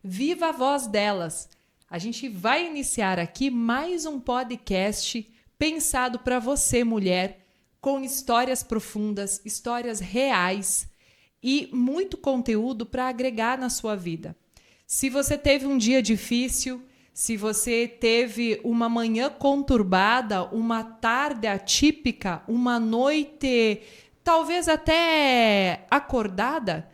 Viva a voz delas! A gente vai iniciar aqui mais um podcast pensado para você, mulher, com histórias profundas, histórias reais e muito conteúdo para agregar na sua vida. Se você teve um dia difícil, se você teve uma manhã conturbada, uma tarde atípica, uma noite talvez até acordada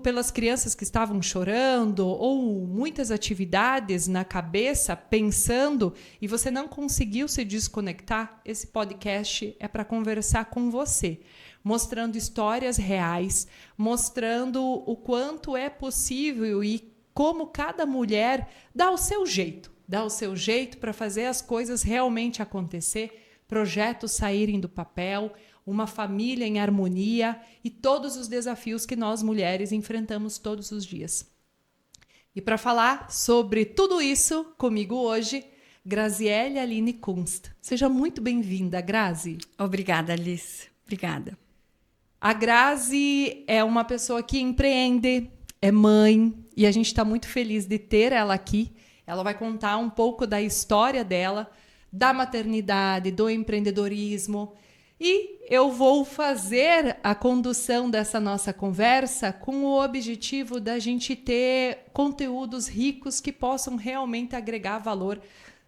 pelas crianças que estavam chorando ou muitas atividades na cabeça pensando e você não conseguiu se desconectar, esse podcast é para conversar com você, mostrando histórias reais, mostrando o quanto é possível e como cada mulher dá o seu jeito para fazer as coisas realmente acontecer, projetos saírem do papel, uma família em harmonia e todos os desafios que nós mulheres enfrentamos todos os dias. E para falar sobre tudo isso comigo hoje, Graziele Aline Kunst. Seja muito bem-vinda, Grazi. Obrigada, Alice. Obrigada. A Grazi é uma pessoa que empreende, é mãe, e a gente está muito feliz de ter ela aqui. Ela vai contar um pouco da história dela, da maternidade, do empreendedorismo. E eu vou fazer a condução dessa nossa conversa com o objetivo da gente ter conteúdos ricos que possam realmente agregar valor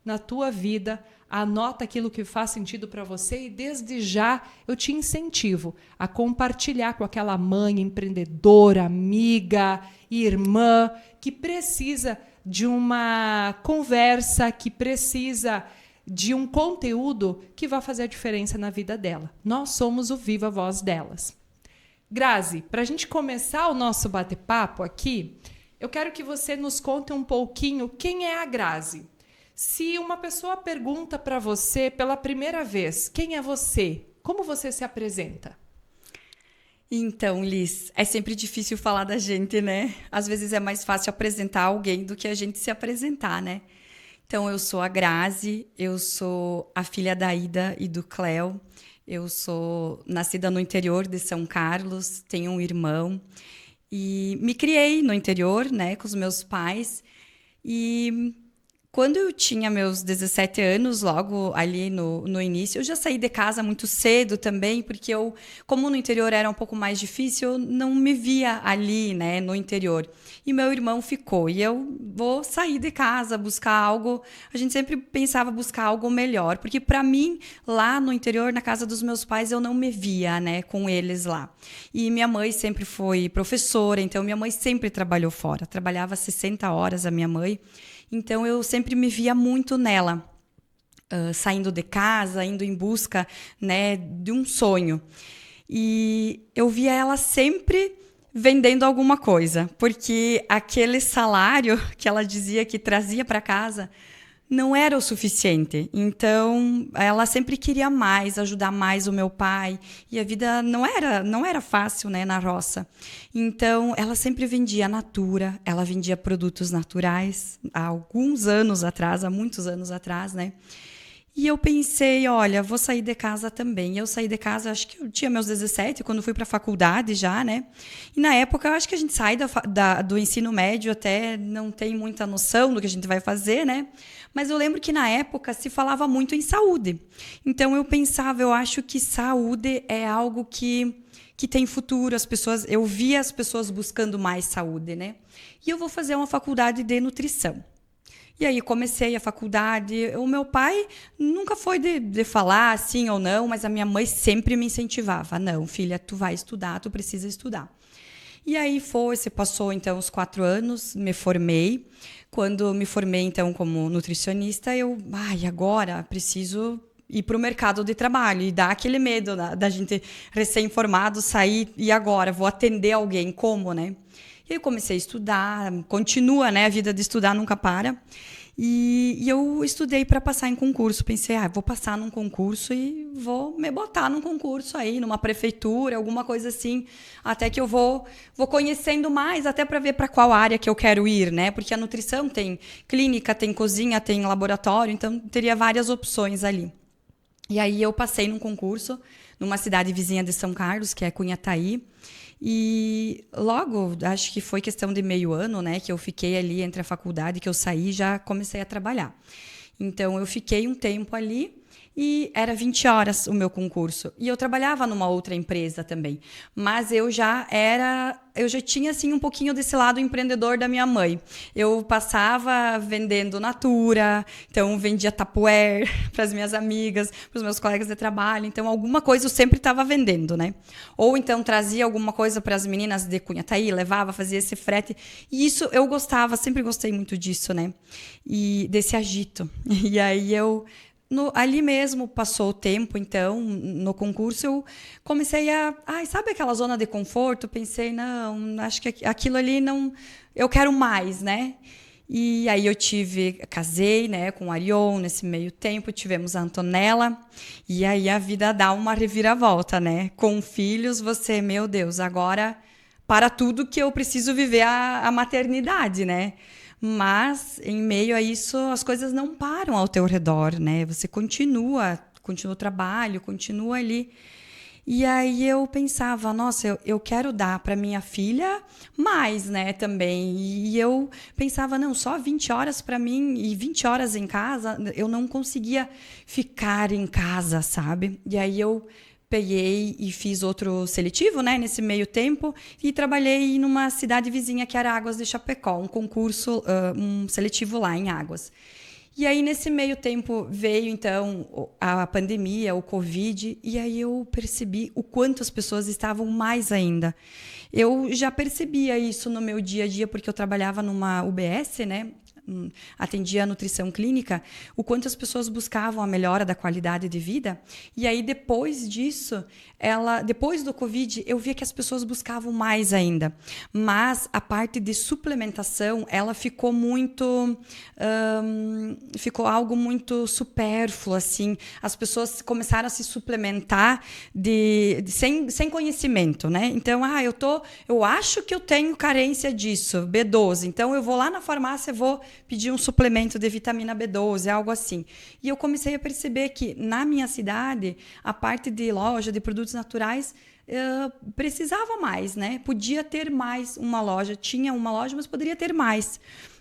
na tua vida. Anota aquilo que faz sentido para você e desde já eu te incentivo a compartilhar com aquela mãe empreendedora, amiga, irmã que precisa de uma conversa, que precisa de um conteúdo que vai fazer a diferença na vida dela. Nós somos o Viva Voz delas. Grazi, para a gente começar o nosso bate-papo aqui, eu quero que você nos conte um pouquinho quem é a Grazi. Se uma pessoa pergunta para você pela primeira vez, quem é você? Como você se apresenta? Então, Liz, é sempre difícil falar da gente, né? Às vezes é mais fácil apresentar alguém do que a gente se apresentar, né? Então, eu sou a Grazi, eu sou a filha da Ida e do Cléo, eu sou nascida no interior de São Carlos, tenho um irmão e me criei no interior, né, com os meus pais. E quando eu tinha meus 17 anos, logo ali no início, eu já saí de casa muito cedo também, porque eu, como no interior era um pouco mais difícil, eu não me via ali, né, no interior. E meu irmão ficou, e eu vou sair de casa, buscar algo. A gente sempre pensava buscar algo melhor, porque para mim, lá no interior, na casa dos meus pais, eu não me via, né, com eles lá. E minha mãe sempre foi professora, então minha mãe sempre trabalhou fora, trabalhava 60 horas a minha mãe. Então, eu sempre me via muito nela, saindo de casa, indo em busca, né, de um sonho. E eu via ela sempre vendendo alguma coisa, porque aquele salário que ela dizia que trazia para casa não era o suficiente. Então, ela sempre queria mais, ajudar mais o meu pai. E a vida não era fácil, né, na roça. Então, ela sempre vendia natura, ela vendia produtos naturais há alguns anos atrás, há muitos anos atrás, né? E eu pensei, olha, vou sair de casa também. Eu saí de casa, acho que eu tinha meus 17, quando fui para a faculdade já, né? E na época, eu acho que a gente sai do ensino médio até não tem muita noção do que a gente vai fazer, né? Mas eu lembro que na época se falava muito em saúde. Então eu pensava, eu acho que saúde é algo que tem futuro. Eu via as pessoas buscando mais saúde, né? E eu vou fazer uma faculdade de nutrição. E aí comecei a faculdade. O meu pai nunca foi de falar sim ou não, mas a minha mãe sempre me incentivava. Não, filha, tu vai estudar, tu precisa estudar. E aí se passou então os 4 anos, me formei. Quando me formei então como nutricionista, agora preciso ir para o mercado de trabalho e dá aquele medo da gente recém-formado sair e agora vou atender alguém, como, né? E aí eu comecei a estudar, continua, né? A vida de estudar nunca para. E eu estudei para passar em concurso. Pensei, vou passar num concurso e vou me botar num concurso aí, numa prefeitura, alguma coisa assim, até que eu vou conhecendo mais, até para ver para qual área que eu quero ir, né? Porque a nutrição tem clínica, tem cozinha, tem laboratório, então teria várias opções ali. E aí eu passei num concurso numa cidade vizinha de São Carlos, que é Cunhataí. E logo, acho que foi questão de meio ano, né, que eu fiquei ali entre a faculdade, que eu saí, já comecei a trabalhar. Então, eu fiquei um tempo ali e era 20 horas o meu concurso. E eu trabalhava numa outra empresa também. Mas eu já tinha assim um pouquinho desse lado empreendedor da minha mãe. Eu passava vendendo Natura, então vendia Tupperware para as minhas amigas, para os meus colegas de trabalho. Então alguma coisa eu sempre estava vendendo, né? Ou então trazia alguma coisa para as meninas de Cunhataí, levava, fazia esse frete. E isso eu gostava, sempre gostei muito disso, né? E desse agito. E aí ali mesmo passou o tempo, então, no concurso, eu comecei sabe aquela zona de conforto? Pensei, não, acho que aquilo ali não, eu quero mais, né? E aí casei, né, com o Arion, nesse meio tempo, tivemos a Antonella, e aí a vida dá uma reviravolta, né? Com filhos, meu Deus, agora para tudo que eu preciso viver a maternidade, né? Mas, em meio a isso, as coisas não param ao teu redor, né? Você continua o trabalho, continua ali. E aí eu pensava, nossa, eu quero dar para minha filha mais, né, também. E eu pensava, não, só 20 horas para mim e 20 horas em casa, eu não conseguia ficar em casa, sabe? E aí eu peguei e fiz outro seletivo, né, nesse meio tempo, e trabalhei numa cidade vizinha que era Águas de Chapecó, um concurso, um seletivo lá em Águas. E aí, nesse meio tempo, veio, então, a pandemia, o Covid, e aí eu percebi o quanto as pessoas estavam mais ainda. Eu já percebia isso no meu dia a dia, porque eu trabalhava numa UBS, né? Atendia a nutrição clínica, o quanto as pessoas buscavam a melhora da qualidade de vida. E aí, depois disso, depois do Covid, eu via que as pessoas buscavam mais ainda. Mas a parte de suplementação, ela ficou ficou algo muito supérfluo, assim. As pessoas começaram a se suplementar sem conhecimento, né? Então, eu acho que eu tenho carência disso, B12. Então, eu vou lá na farmácia, vou pedir um suplemento de vitamina B12, algo assim. E eu comecei a perceber que, na minha cidade, a parte de loja de produtos naturais precisava mais, né? Podia ter mais uma loja. Tinha uma loja, mas poderia ter mais.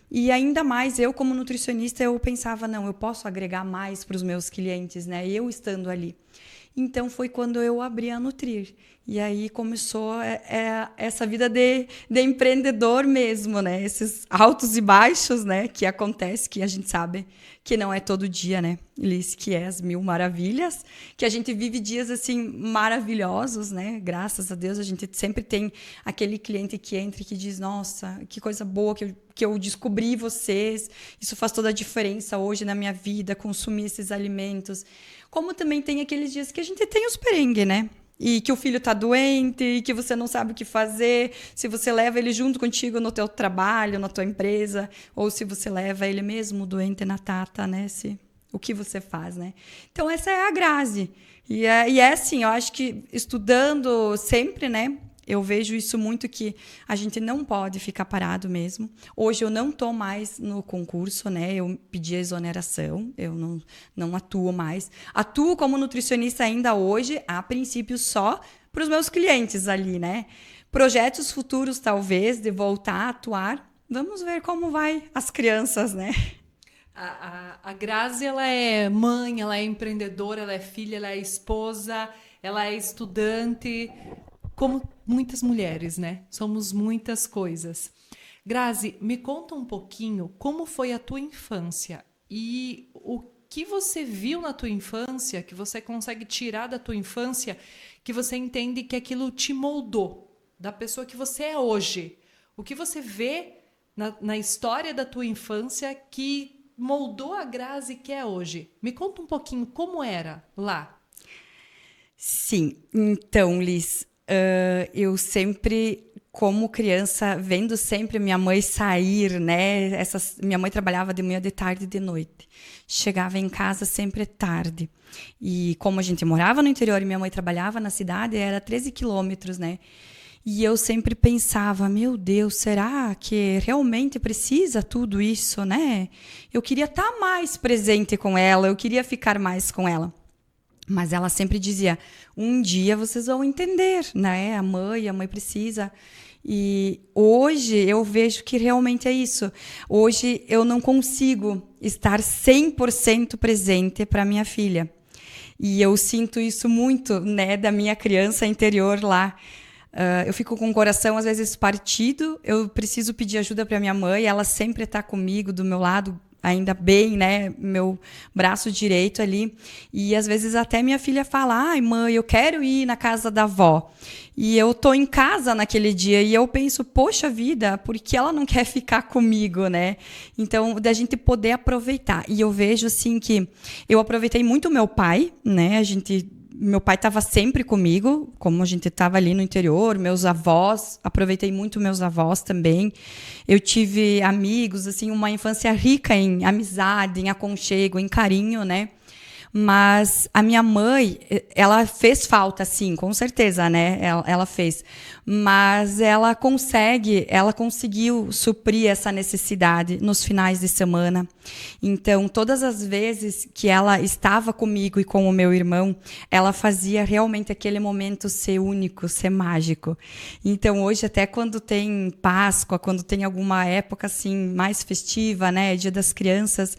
E ainda mais, eu como nutricionista, eu pensava, não, eu posso agregar mais para os meus clientes, né? Eu estando ali. Então, foi quando eu abri a Nutrir. E aí começou essa vida de empreendedor mesmo, né? Esses altos e baixos, né? Que acontece, que a gente sabe que não é todo dia, né, Liz? Que é as mil maravilhas. Que a gente vive dias, assim, maravilhosos, né? Graças a Deus, a gente sempre tem aquele cliente que entra e que diz, nossa, que coisa boa que eu descobri vocês. Isso faz toda a diferença hoje na minha vida, consumir esses alimentos. Como também tem aqueles dias que a gente tem os perrengues, né? E que o filho está doente, e que você não sabe o que fazer, se você leva ele junto contigo no teu trabalho, na tua empresa, ou se você leva ele mesmo doente na tata, né? O que você faz, né? Então, essa é a Grazi. E é assim, eu acho que estudando sempre, né? Eu vejo isso muito, que a gente não pode ficar parado mesmo. Hoje eu não estou mais no concurso, né? Eu pedi a exoneração, eu não atuo mais. Atuo como nutricionista ainda hoje, a princípio só para os meus clientes ali, né? Projetos futuros, talvez, de voltar a atuar. Vamos ver como vai as crianças, né? A Grazi, ela é mãe, ela é empreendedora, ela é filha, ela é esposa, ela é estudante... Como muitas mulheres, né? Somos muitas coisas. Grazi, me conta um pouquinho como foi a tua infância e o que você viu na tua infância, que você consegue tirar da tua infância, que você entende que aquilo te moldou da pessoa que você é hoje. O que você vê na história da tua infância que moldou a Grazi que é hoje. Me conta um pouquinho como era lá. Sim, então, Liz... eu sempre, como criança, vendo sempre minha mãe sair, né? Minha mãe trabalhava de manhã, de tarde e de noite. Chegava em casa sempre tarde. E como a gente morava no interior e minha mãe trabalhava na cidade, era 13 quilômetros, né? E eu sempre pensava, meu Deus, será que realmente precisa tudo isso, né? Eu queria estar mais presente com ela, eu queria ficar mais com ela. Mas ela sempre dizia, um dia vocês vão entender, né? A mãe precisa. E hoje eu vejo que realmente é isso. Hoje eu não consigo estar 100% presente para minha filha. E eu sinto isso muito, né, da minha criança interior lá. Eu fico com o coração, às vezes, partido. Eu preciso pedir ajuda para minha mãe. Ela sempre está comigo, do meu lado, ainda bem, né? Meu braço direito ali. E, às vezes, até minha filha fala, ai, mãe, eu quero ir na casa da avó. E eu tô em casa naquele dia e eu penso, poxa vida, por que ela não quer ficar comigo, né? Então, da gente poder aproveitar. E eu vejo, assim, que eu aproveitei muito o meu pai, né? Meu pai estava sempre comigo, como a gente estava ali no interior, meus avós, aproveitei muito meus avós também. Eu tive amigos, assim, uma infância rica em amizade, em aconchego, em carinho, né? Mas a minha mãe, ela fez falta, sim, com certeza, né? Ela fez. Mas ela conseguiu suprir essa necessidade nos finais de semana. Então, todas as vezes que ela estava comigo e com o meu irmão, ela fazia realmente aquele momento ser único, ser mágico. Então, hoje, até quando tem Páscoa, quando tem alguma época assim mais festiva, né? Dia das Crianças,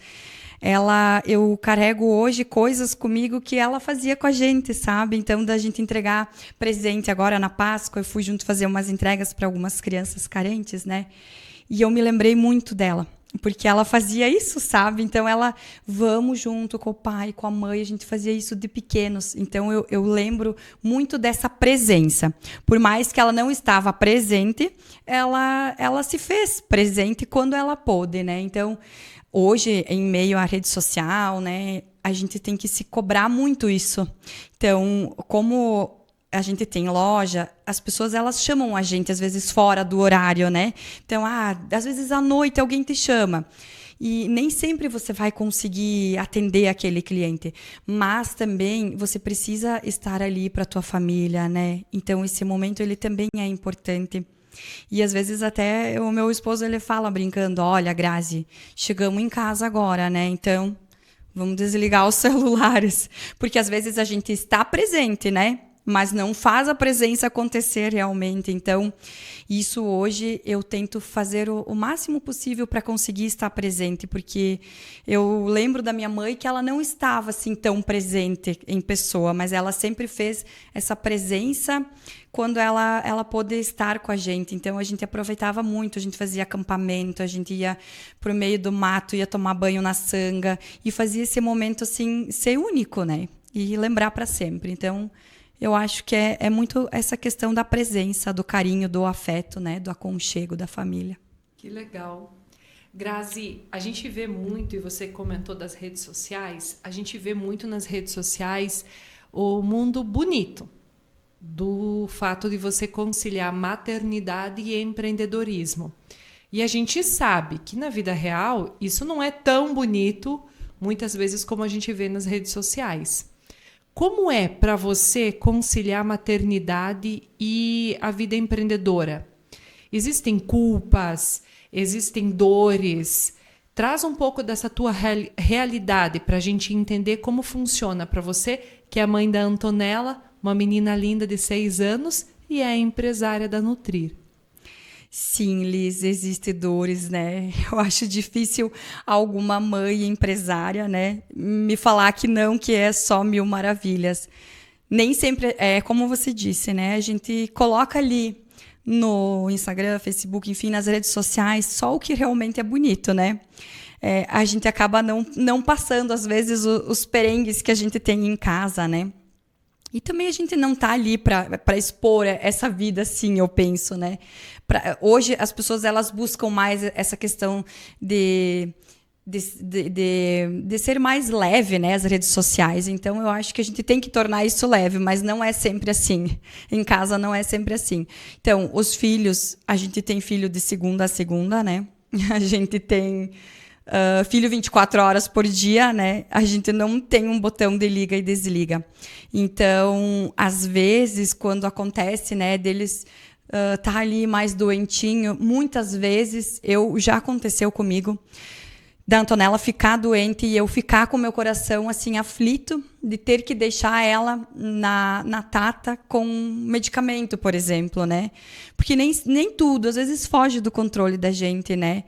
eu carrego hoje coisas comigo que ela fazia com a gente, sabe? Então, da gente entregar presente agora na Páscoa, eu fui junto fazer umas entregas para algumas crianças carentes, né? E eu me lembrei muito dela, porque ela fazia isso, sabe? Então, vamos junto com o pai, com a mãe, a gente fazia isso de pequenos. Então, eu lembro muito dessa presença. Por mais que ela não estava presente, ela se fez presente quando ela pôde, né? Então, hoje, em meio à rede social, né, a gente tem que se cobrar muito isso. Então, como a gente tem loja, as pessoas elas chamam a gente, às vezes, fora do horário, né? Então, às vezes à noite alguém te chama. E nem sempre você vai conseguir atender aquele cliente, mas também você precisa estar ali para a tua família, né? Então, esse momento ele também é importante. E às vezes até o meu esposo ele fala brincando, olha, Grazi, chegamos em casa agora, né? Então, vamos desligar os celulares, porque às vezes a gente está presente, né? Mas não faz a presença acontecer realmente. Então, isso hoje eu tento fazer o máximo possível para conseguir estar presente, porque eu lembro da minha mãe que ela não estava assim tão presente em pessoa, mas ela sempre fez essa presença quando ela pôde estar com a gente. Então, a gente aproveitava muito, a gente fazia acampamento, a gente ia para o meio do mato, ia tomar banho na sanga e fazia esse momento assim ser único, né? E lembrar para sempre. Então, eu acho que é muito essa questão da presença, do carinho, do afeto, né? Do aconchego da família. Que legal. Grazi, a gente vê muito, e você comentou das redes sociais, a gente vê muito nas redes sociais o mundo bonito do fato de você conciliar maternidade e empreendedorismo. E a gente sabe que na vida real isso não é tão bonito, muitas vezes, como a gente vê nas redes sociais. Como é para você conciliar a maternidade e a vida empreendedora? Existem culpas, existem dores? Traz um pouco dessa tua realidade para a gente entender como funciona para você, que é a mãe da Antonella, uma menina linda de 6 anos e é empresária da Nutrir. Sim, Liz, existem dores, né? Eu acho difícil alguma mãe empresária, né, me falar que não, que é só mil maravilhas. Nem sempre é como você disse, né? A gente coloca ali no Instagram, Facebook, enfim, nas redes sociais, só o que realmente é bonito, né? A gente acaba não passando, às vezes, os perengues que a gente tem em casa, né? E também a gente não está ali para expor essa vida, assim, eu penso, né? Hoje, as pessoas elas buscam mais essa questão de ser mais leve, né? As redes sociais. Então, eu acho que a gente tem que tornar isso leve, mas não é sempre assim. Em casa, não é sempre assim. Então, os filhos, a gente tem filho de segunda a segunda, né? A gente tem... filho 24 horas por dia, né? A gente não tem um botão de liga e desliga. Então, às vezes, quando acontece, né, deles tá ali mais doentinho, muitas vezes já aconteceu comigo, da Antonella ficar doente e eu ficar com o meu coração assim aflito de ter que deixar ela na Tata com medicamento, por exemplo, né? Porque nem tudo, às vezes foge do controle da gente, né?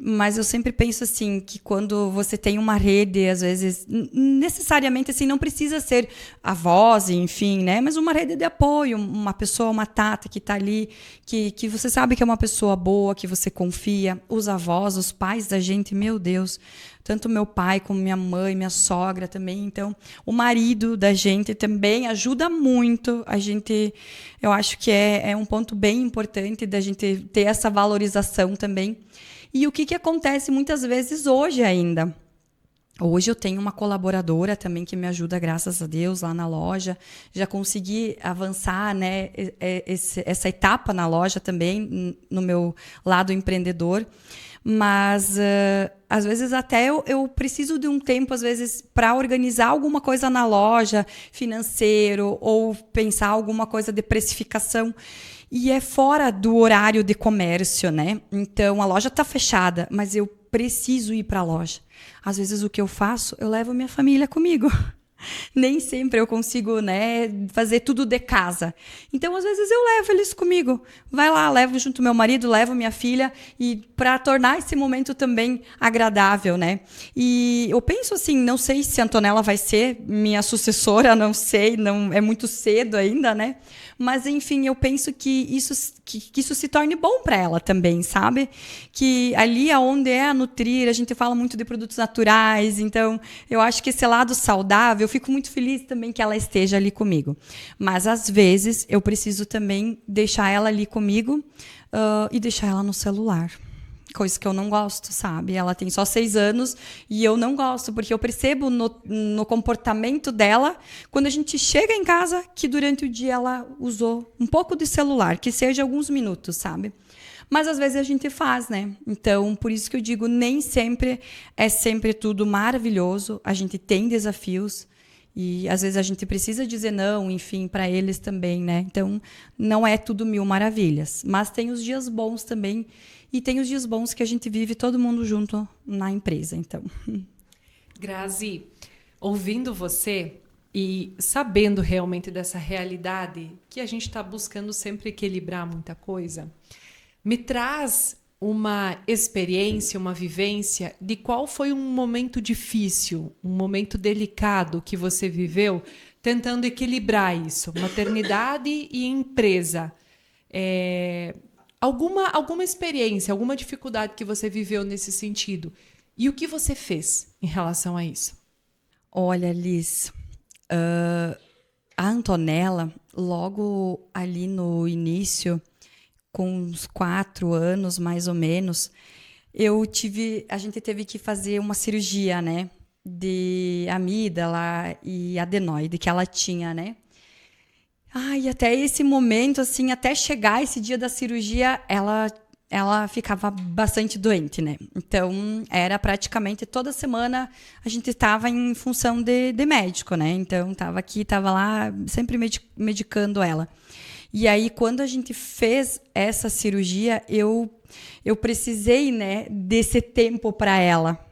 Mas eu sempre penso assim, que quando você tem uma rede, às vezes, necessariamente assim, não precisa ser a voz, enfim, né? Mas uma rede de apoio, uma pessoa, uma Tata que está ali, que você sabe que é uma pessoa boa, que você confia, os avós, os pais da gente, meu Deus, tanto meu pai como minha mãe, minha sogra também, então o marido da gente também ajuda muito a gente. Eu acho que é um ponto bem importante da gente ter essa valorização também. E o que acontece muitas vezes hoje ainda? Hoje eu tenho uma colaboradora também que me ajuda, graças a Deus, lá na loja. Já consegui avançar, né, essa etapa na loja também, no meu lado empreendedor. Mas, às vezes, até eu preciso de um tempo, às vezes, para organizar alguma coisa na loja, financeiro, ou pensar alguma coisa de precificação. E é fora do horário de comércio, né? Então, a loja está fechada, mas eu preciso ir para a loja. Às vezes, o que eu faço, eu levo minha família comigo. Nem sempre eu consigo, né, fazer tudo de casa. Então, às vezes, eu levo eles comigo. Vai lá, levo junto meu marido, levo minha filha, e para tornar esse momento também agradável, né? E eu penso assim, não sei se a Antonella vai ser minha sucessora, não sei, não é muito cedo ainda, né? Mas, enfim, eu penso que isso se torne bom para ela também, sabe? Que ali onde é a Nutrir, a gente fala muito de produtos naturais, então eu acho que esse lado saudável, eu fico muito feliz também que ela esteja ali comigo. Mas, às vezes, eu preciso também deixar ela ali comigo e deixar ela no celular. Coisa que eu não gosto, sabe? Ela tem só 6 anos e eu não gosto, porque eu percebo no comportamento dela, quando a gente chega em casa, que durante o dia ela usou um pouco de celular, que seja alguns minutos, sabe? Mas às vezes a gente faz, né? Então, por isso que eu digo, nem sempre é sempre tudo maravilhoso, a gente tem desafios e às vezes a gente precisa dizer não, enfim, para eles também, né? Então, não é tudo mil maravilhas, mas tem os dias bons também. E tem os dias bons que a gente vive todo mundo junto na empresa, então. Grazi, ouvindo você e sabendo realmente dessa realidade que a gente está buscando sempre equilibrar muita coisa, me traz uma experiência, uma vivência de qual foi um momento difícil, um momento delicado que você viveu tentando equilibrar isso, maternidade e empresa. Alguma experiência, alguma dificuldade que você viveu nesse sentido? E o que você fez em relação a isso? Olha, Liz, a Antonella, logo ali no início, com uns 4 anos, mais ou menos, a gente teve que fazer uma cirurgia, né? De amígdala e adenoide que ela tinha, né? E até esse momento, assim, até chegar esse dia da cirurgia, ela ficava bastante doente, né? Então, era praticamente toda semana a gente estava em função de médico, né? Então, estava aqui, estava lá, sempre medicando ela. E aí, quando a gente fez essa cirurgia, eu precisei, né, desse tempo para ela.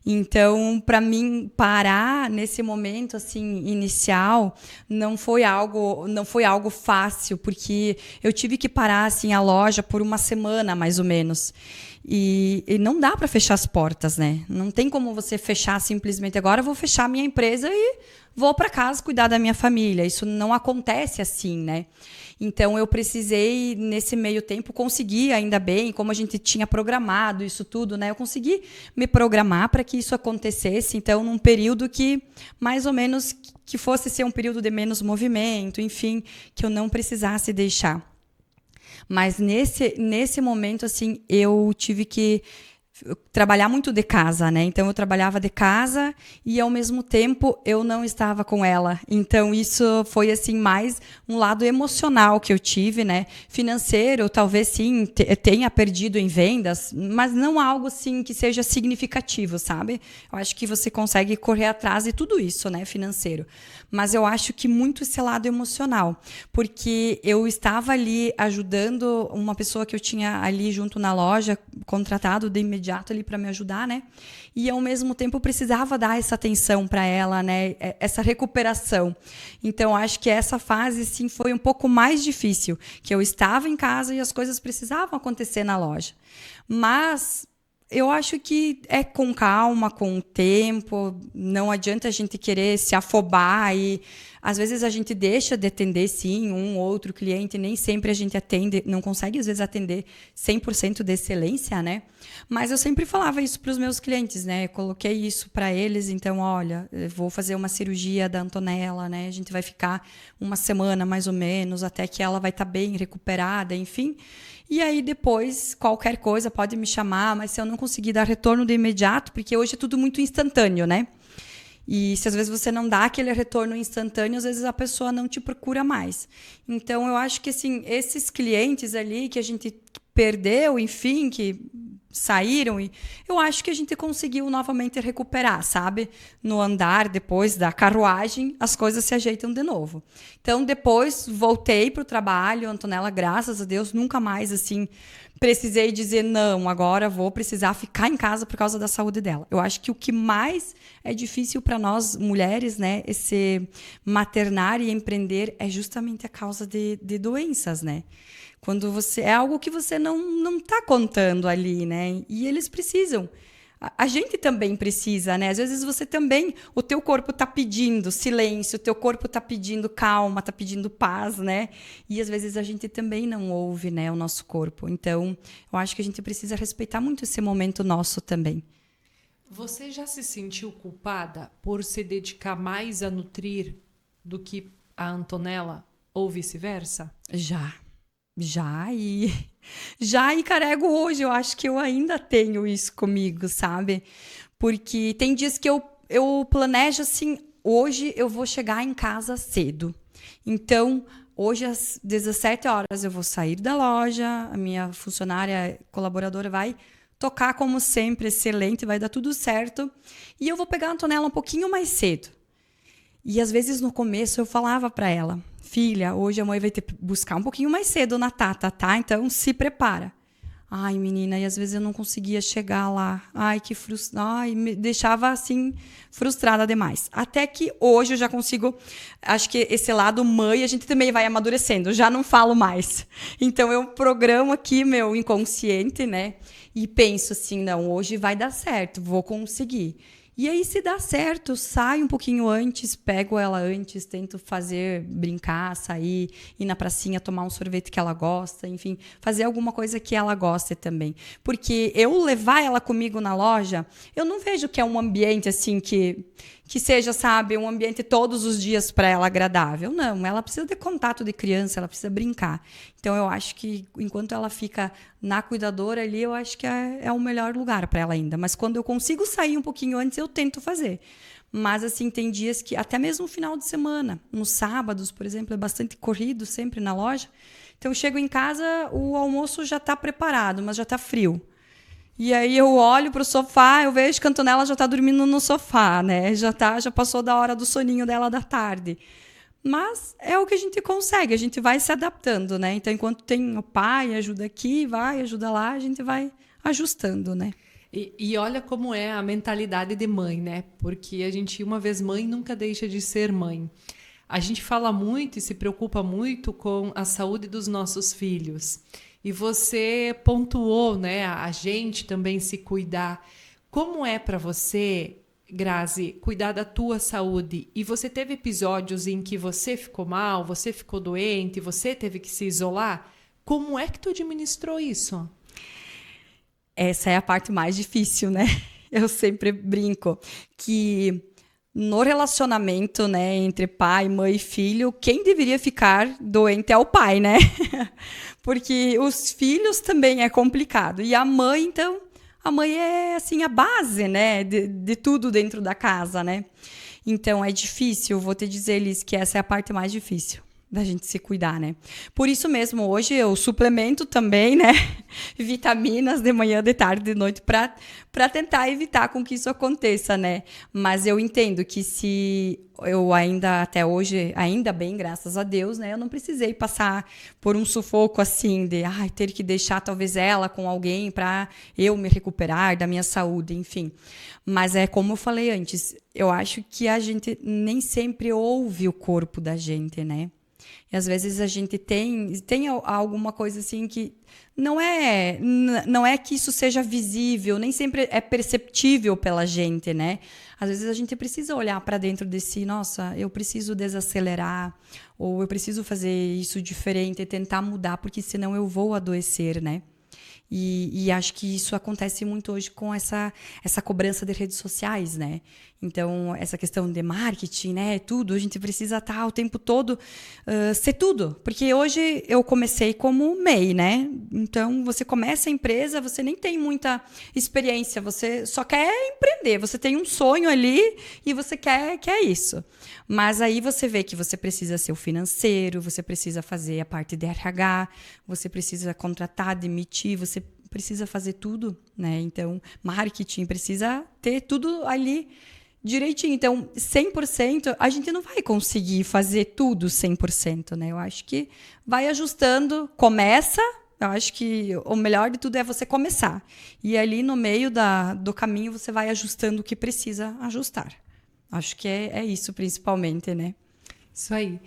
Então, para mim, parar nesse momento assim inicial não foi algo fácil, porque eu tive que parar assim a loja por uma semana, mais ou menos. E não dá para fechar as portas, né? Não tem como você fechar simplesmente agora eu vou fechar minha empresa e vou para casa cuidar da minha família. Isso não acontece assim, né? Então, eu precisei, nesse meio tempo, conseguir, ainda bem, como a gente tinha programado isso tudo, né? Eu consegui me programar para que isso acontecesse. Então, num período que, mais ou menos, que fosse ser um período de menos movimento, enfim, que eu não precisasse deixar. Mas, nesse momento, assim, eu tive que trabalhar muito de casa, né? Então eu trabalhava de casa e ao mesmo tempo eu não estava com ela. Então isso foi assim mais um lado emocional que eu tive, né? Financeiro, talvez sim tenha perdido em vendas, mas não algo assim que seja significativo, sabe? Eu acho que você consegue correr atrás de tudo isso, né? Financeiro. Mas eu acho que muito esse lado emocional, porque eu estava ali ajudando uma pessoa que eu tinha ali junto na loja, contratado de imediato imediato ali para me ajudar, né? E ao mesmo tempo eu precisava dar essa atenção para ela, né? Essa recuperação. Então acho que essa fase sim foi um pouco mais difícil, que eu estava em casa e as coisas precisavam acontecer na loja. Mas eu acho que é com calma, com o tempo, não adianta a gente querer se afobar e às vezes a gente deixa de atender, sim, um ou outro cliente, nem sempre a gente atende, não consegue às vezes atender 100% de excelência, né? Mas eu sempre falava isso para os meus clientes, né? Eu coloquei isso para eles, então, olha, eu vou fazer uma cirurgia da Antonella, né? A gente vai ficar uma semana mais ou menos, até que ela vai estar bem recuperada, enfim. E aí depois, qualquer coisa pode me chamar, mas se eu não conseguir dar retorno de imediato, porque hoje é tudo muito instantâneo, né? E se às vezes você não dá aquele retorno instantâneo, às vezes a pessoa não te procura mais. Então, eu acho que assim, esses clientes ali que a gente perdeu, enfim, que saíram, e eu acho que a gente conseguiu novamente recuperar, sabe? No andar, depois da carruagem, as coisas se ajeitam de novo. Então, depois voltei para o trabalho, Antonella, graças a Deus, nunca mais assim precisei dizer não, agora vou precisar ficar em casa por causa da saúde dela. Eu acho que o que mais é difícil para nós mulheres, né, esse maternar e empreender é justamente a causa de doenças, né? Quando você é algo que você não está contando ali, né? E eles precisam. A gente também precisa, né? Às vezes você também, o teu corpo está pedindo silêncio, o teu corpo está pedindo calma, está pedindo paz, né? E às vezes a gente também não ouve, né, o nosso corpo. Então, eu acho que a gente precisa respeitar muito esse momento nosso também. Você já se sentiu culpada por se dedicar mais a nutrir do que a Antonella ou vice-versa? Já e carrego hoje, eu acho que eu ainda tenho isso comigo, sabe? Porque tem dias que eu planejo assim, hoje eu vou chegar em casa cedo. Então, hoje às 17 horas eu vou sair da loja, a minha funcionária colaboradora vai tocar como sempre, excelente, vai dar tudo certo. E eu vou pegar a Antonella um pouquinho mais cedo. E às vezes no começo eu falava para ela, filha, hoje a mãe vai ter que buscar um pouquinho mais cedo na Tata, tá? Então se prepara. Ai, menina, e às vezes eu não conseguia chegar lá. Ai, que frustrada. Ai, me deixava assim frustrada demais. Até que hoje eu já consigo, acho que esse lado mãe a gente também vai amadurecendo, já não falo mais. Então eu programo aqui meu inconsciente, né? E penso assim, não, hoje vai dar certo, vou conseguir. E aí, se dá certo, saio um pouquinho antes, pego ela antes, tento fazer, brincar, sair, ir na pracinha, tomar um sorvete que ela gosta, enfim, fazer alguma coisa que ela goste também. Porque eu levar ela comigo na loja, eu não vejo que é um ambiente assim que seja, sabe, um ambiente todos os dias para ela agradável. Não, ela precisa de contato de criança, ela precisa brincar. Então, eu acho que enquanto ela fica na cuidadora ali, eu acho que é o melhor lugar para ela ainda. Mas quando eu consigo sair um pouquinho antes, eu tento fazer. Mas, assim, tem dias que, até mesmo no final de semana, nos sábados, por exemplo, é bastante corrido sempre na loja. Então, eu chego em casa, o almoço já está preparado, mas já está frio. E aí eu olho para o sofá, eu vejo que a Antonella já está dormindo no sofá, né? Já passou da hora do soninho dela da tarde. Mas é o que a gente consegue, a gente vai se adaptando, né? Então, enquanto tem o pai, ajuda aqui, vai, ajuda lá, a gente vai ajustando, né? E olha como é a mentalidade de mãe, né? Porque a gente, uma vez mãe, nunca deixa de ser mãe. A gente fala muito e se preocupa muito com a saúde dos nossos filhos. E você pontuou, né, a gente também se cuidar. Como é para você, Grazi, cuidar da tua saúde? E você teve episódios em que você ficou mal, você ficou doente, você teve que se isolar? Como é que tu administrou isso? Essa é a parte mais difícil, né? Eu sempre brinco que no relacionamento, né, entre pai, mãe e filho, quem deveria ficar doente é o pai, né? Porque os filhos também é complicado. E a mãe, então, a mãe é assim a base, né, de tudo dentro da casa, né? Então é difícil, vou te dizer, Liz, que essa é a parte mais difícil. da gente se cuidar, né? Por isso mesmo, hoje eu suplemento também, né? Vitaminas de manhã, de tarde, de noite, para tentar evitar com que isso aconteça, né? Mas eu entendo que se eu ainda, até hoje, ainda bem, graças a Deus, né? Eu não precisei passar por um sufoco assim de ter que deixar talvez ela com alguém para eu me recuperar da minha saúde, enfim. Mas é como eu falei antes, eu acho que a gente nem sempre ouve o corpo da gente, né? E às vezes a gente tem alguma coisa assim que não é que isso seja visível, nem sempre é perceptível pela gente, né? Às vezes a gente precisa olhar para dentro de si, nossa, eu preciso desacelerar, ou eu preciso fazer isso diferente, tentar mudar, porque senão eu vou adoecer, né? E acho que isso acontece muito hoje com essa cobrança de redes sociais, né? Então, essa questão de marketing, né? Tudo, a gente precisa estar o tempo todo, ser tudo. Porque hoje eu comecei como MEI, né? Então, você começa a empresa, você nem tem muita experiência, você só quer empreender, você tem um sonho ali e você quer isso. Mas aí você vê que você precisa ser o financeiro, você precisa fazer a parte de RH, você precisa contratar, demitir, você precisa fazer tudo, né? Então, marketing precisa ter tudo ali direitinho. Então, 100%, a gente não vai conseguir fazer tudo 100%, né? Eu acho que vai ajustando, começa. Eu acho que o melhor de tudo é você começar. E ali no meio do caminho você vai ajustando o que precisa ajustar. Acho que é isso principalmente, né? Isso aí.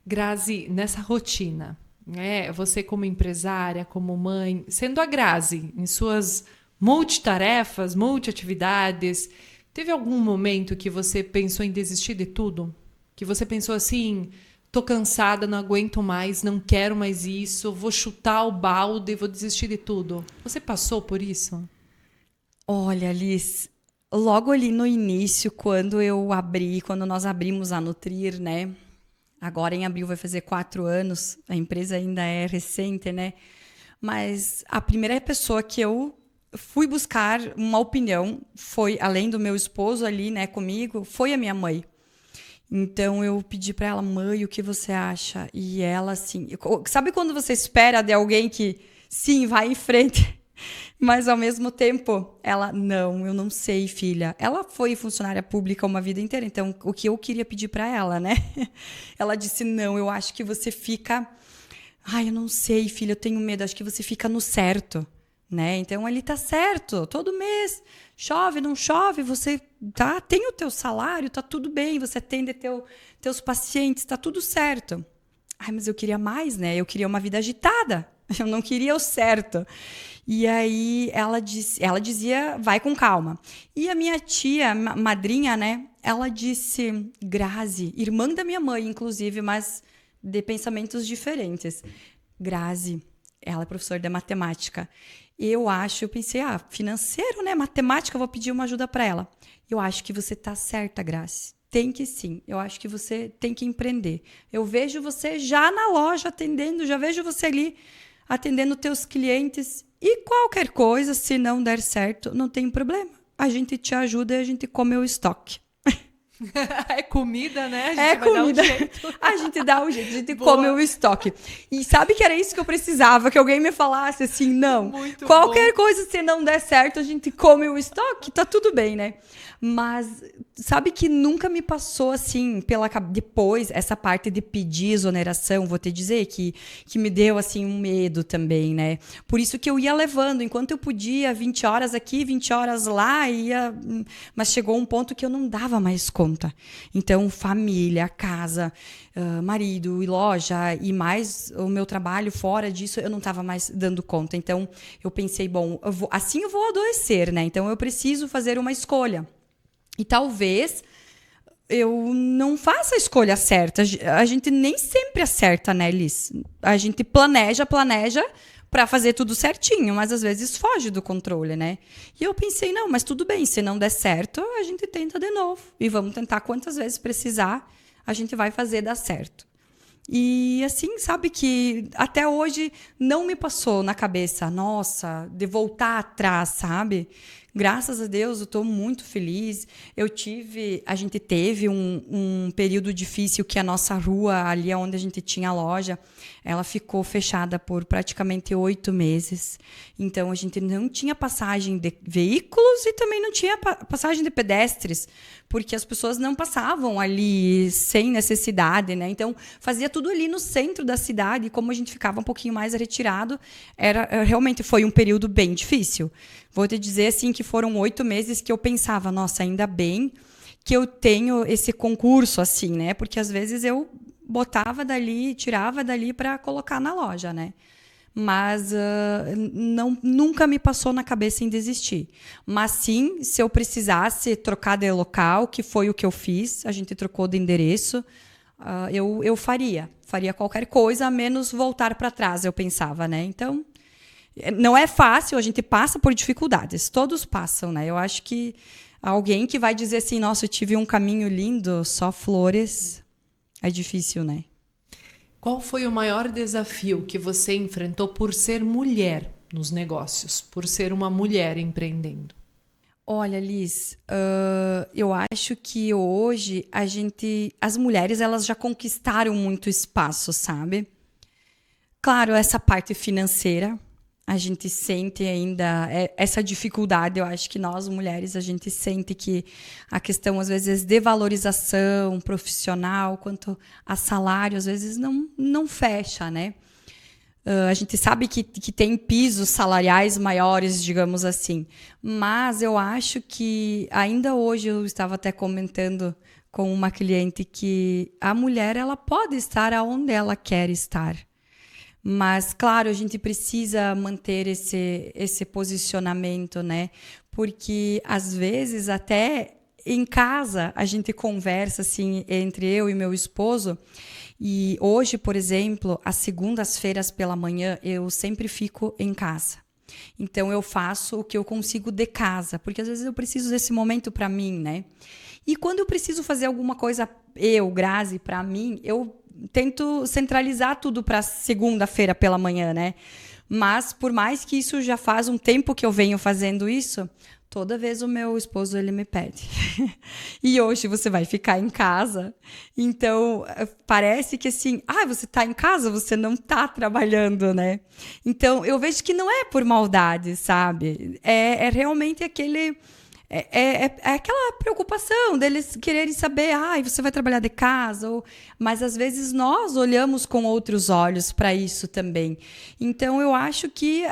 Grazi, nessa rotina, né? Você como empresária, como mãe, sendo a Grazi em suas multitarefas, multiatividades, teve algum momento que você pensou em desistir de tudo? Que você pensou assim, tô cansada, não aguento mais, não quero mais isso, vou chutar o balde, vou desistir de tudo. Você passou por isso? Olha, Liz, logo ali no início, quando nós abrimos a Nutrir, né? Agora em abril vai fazer 4 anos, a empresa ainda é recente, né? Mas a primeira pessoa que eu fui buscar uma opinião foi, além do meu esposo ali, né, comigo, foi a minha mãe. Então eu pedi para ela, mãe, o que você acha? E ela, assim, sabe quando você espera de alguém que, sim, vai em frente? Mas, ao mesmo tempo, ela, não, eu não sei, filha. Ela foi funcionária pública uma vida inteira, então, o que eu queria pedir para ela, né? Ela disse, não, eu acho que você fica... eu não sei, filha, eu tenho medo, acho que você fica no certo, né? Então, ele tá certo, todo mês, chove, não chove, você tem o teu salário, tá tudo bem, você atende teus pacientes, tá tudo certo. Mas eu queria mais, né? Eu queria uma vida agitada, eu não queria o certo. E aí ela dizia, vai com calma. E a minha tia, madrinha, né? Ela disse, Grazi, irmã da minha mãe, inclusive, mas de pensamentos diferentes. Grazi, ela é professora de matemática. Eu pensei, financeiro, né? Matemática, eu vou pedir uma ajuda para ela. Eu acho que você tá certa, Grazi. Tem que sim. Eu acho que você tem que empreender. Eu vejo você já na loja atendendo, já vejo você ali atendendo teus clientes. E qualquer coisa, se não der certo, não tem problema. A gente te ajuda e a gente come o estoque. É comida, né? A gente vai comida. Dar um jeito. A gente dá um jeito, a gente come o estoque. E sabe que era isso que eu precisava? Que alguém me falasse assim, não, muito qualquer coisa, se não der certo, a gente come o estoque, tá tudo bem, né? Mas sabe que nunca me passou assim depois essa parte de pedir exoneração, vou te dizer que me deu assim um medo também, né? Por isso que eu ia levando, enquanto eu podia 20 horas aqui, 20 horas lá, mas chegou um ponto que eu não dava mais conta. Então, família, casa, marido e loja e mais o meu trabalho fora disso, eu não estava mais dando conta. Então, eu pensei, bom, assim eu vou adoecer, né? Então, eu preciso fazer uma escolha. E talvez eu não faça a escolha certa. A gente nem sempre acerta, né, Liz? A gente planeja para fazer tudo certinho, mas às vezes foge do controle, né? E eu pensei, não, mas tudo bem, se não der certo, a gente tenta de novo. E vamos tentar quantas vezes precisar, a gente vai fazer dar certo. E assim, sabe que até hoje não me passou na cabeça, nossa, de voltar atrás, sabe? Graças a Deus, eu estou muito feliz. A gente teve um período difícil que a nossa rua, ali onde a gente tinha a loja, ela ficou fechada por praticamente 8 meses. Então, a gente não tinha passagem de veículos e também não tinha passagem de pedestres, porque as pessoas não passavam ali sem necessidade, né? Então, fazia tudo ali no centro da cidade, e como a gente ficava um pouquinho mais retirado, realmente foi um período bem difícil. Vou te dizer assim que foram 8 meses que eu pensava, nossa, ainda bem que eu tenho esse concurso assim, né? Porque às vezes eu botava dali, tirava dali para colocar na loja, né? Mas nunca me passou na cabeça em desistir. Mas sim, se eu precisasse trocar de local, que foi o que eu fiz, a gente trocou de endereço, eu faria qualquer coisa, a menos voltar para trás, eu pensava, né? Então, não é fácil, a gente passa por dificuldades, todos passam, né? Eu acho que alguém que vai dizer assim, nossa, eu tive um caminho lindo, só flores, é difícil, né? Qual foi o maior desafio que você enfrentou por ser mulher nos negócios, por ser uma mulher empreendendo? Olha, Liz, eu acho que hoje as mulheres, elas já conquistaram muito espaço, sabe? Claro, essa parte financeira, a gente sente ainda essa dificuldade. Eu acho que nós, mulheres, a gente sente que a questão, às vezes, de valorização profissional, quanto a salário, às vezes, não fecha, né? A gente sabe que tem pisos salariais maiores, digamos assim. Mas eu acho que, ainda hoje, eu estava até comentando com uma cliente que a mulher, ela pode estar aonde ela quer estar. Mas, claro, a gente precisa manter esse posicionamento, né? Porque, às vezes, até em casa, a gente conversa, assim, entre eu e meu esposo. E hoje, por exemplo, às segundas-feiras pela manhã, eu sempre fico em casa. Então, eu faço o que eu consigo de casa, porque, às vezes, eu preciso desse momento para mim, né? E quando eu preciso fazer alguma coisa, Grazi, para mim, eu tento centralizar tudo para segunda-feira pela manhã, né? Mas por mais que isso já faz um tempo que eu venho fazendo isso, toda vez o meu esposo ele me pede. E hoje você vai ficar em casa. Então, parece que assim, você está em casa, você não está trabalhando, né? Então, eu vejo que não é por maldade, sabe? É realmente aquele aquela preocupação deles quererem saber, você vai trabalhar de casa, mas às vezes nós olhamos com outros olhos para isso também. Então eu acho que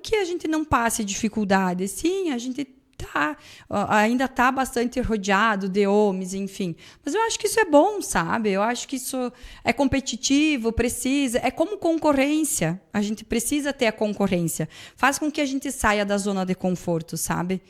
que a gente não passe dificuldade, sim, a gente ainda está bastante rodeado de homens, enfim. Mas eu acho que isso é bom, sabe? Eu acho que isso é competitivo, é como concorrência. A gente precisa ter a concorrência. Faz com que a gente saia da zona de conforto, sabe?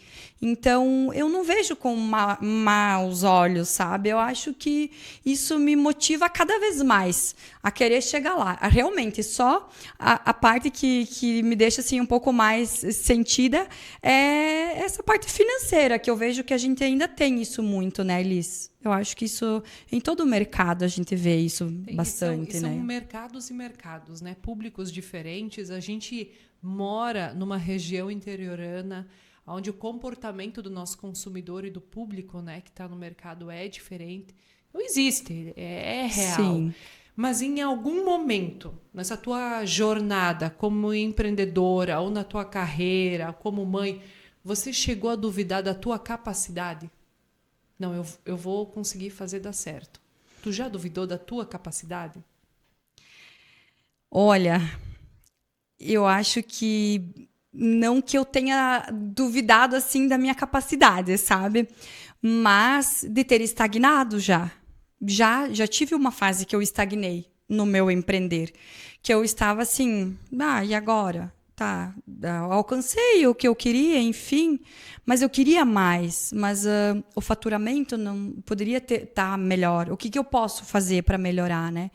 Então, eu não vejo com maus olhos, sabe? Eu acho que isso me motiva cada vez mais a querer chegar lá. Realmente, só a parte que me deixa assim, um pouco mais sentida é essa parte financeira, que eu vejo que a gente ainda tem isso muito, né, Liz? Eu acho que isso, em todo o mercado, a gente vê isso bastante, são né? São mercados e mercados, né? Públicos diferentes. A gente mora numa região interiorana, onde o comportamento do nosso consumidor e do público, né, que está no mercado é diferente. Não existe, é real. Sim. Mas em algum momento, nessa tua jornada como empreendedora ou na tua carreira como mãe, você chegou a duvidar da tua capacidade? Não, eu vou conseguir fazer dar certo. Tu já duvidou da tua capacidade? Olha, eu acho que não que eu tenha duvidado assim da minha capacidade, sabe? Mas de ter estagnado já. Já tive uma fase que eu estagnei no meu empreender, que eu estava assim, e agora? Tá, alcancei o que eu queria, enfim, mas eu queria mais, mas o faturamento não poderia estar melhor. O que eu posso fazer para melhorar, né?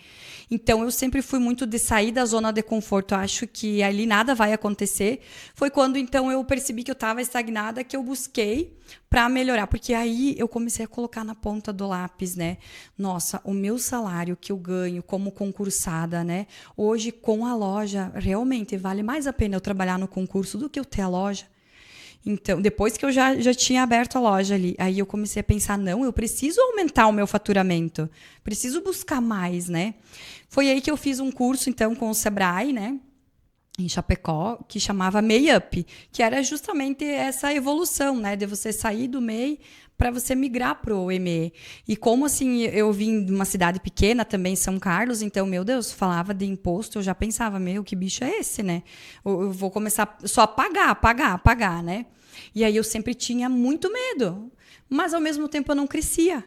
Então, eu sempre fui muito de sair da zona de conforto. Eu acho que ali nada vai acontecer. Foi quando, então, eu percebi que eu estava estagnada, que eu busquei para melhorar. Porque aí eu comecei a colocar na ponta do lápis, né? Nossa, o meu salário que eu ganho como concursada, né? Hoje, com a loja, realmente vale mais a pena eu trabalhar no concurso do que eu ter a loja. Então, depois que eu já tinha aberto a loja ali, aí eu comecei a pensar, não, eu preciso aumentar o meu faturamento, preciso buscar mais, né? Foi aí que eu fiz um curso, então, com o Sebrae, né? Em Chapecó, que chamava MEI Up, que era justamente essa evolução, né? De você sair do MEI para você migrar para o ME. E como assim, eu vim de uma cidade pequena também, São Carlos, então, meu Deus, falava de imposto, eu já pensava, meu, que bicho é esse, né? Eu vou começar só a pagar, né? E aí eu sempre tinha muito medo, mas ao mesmo tempo eu não crescia.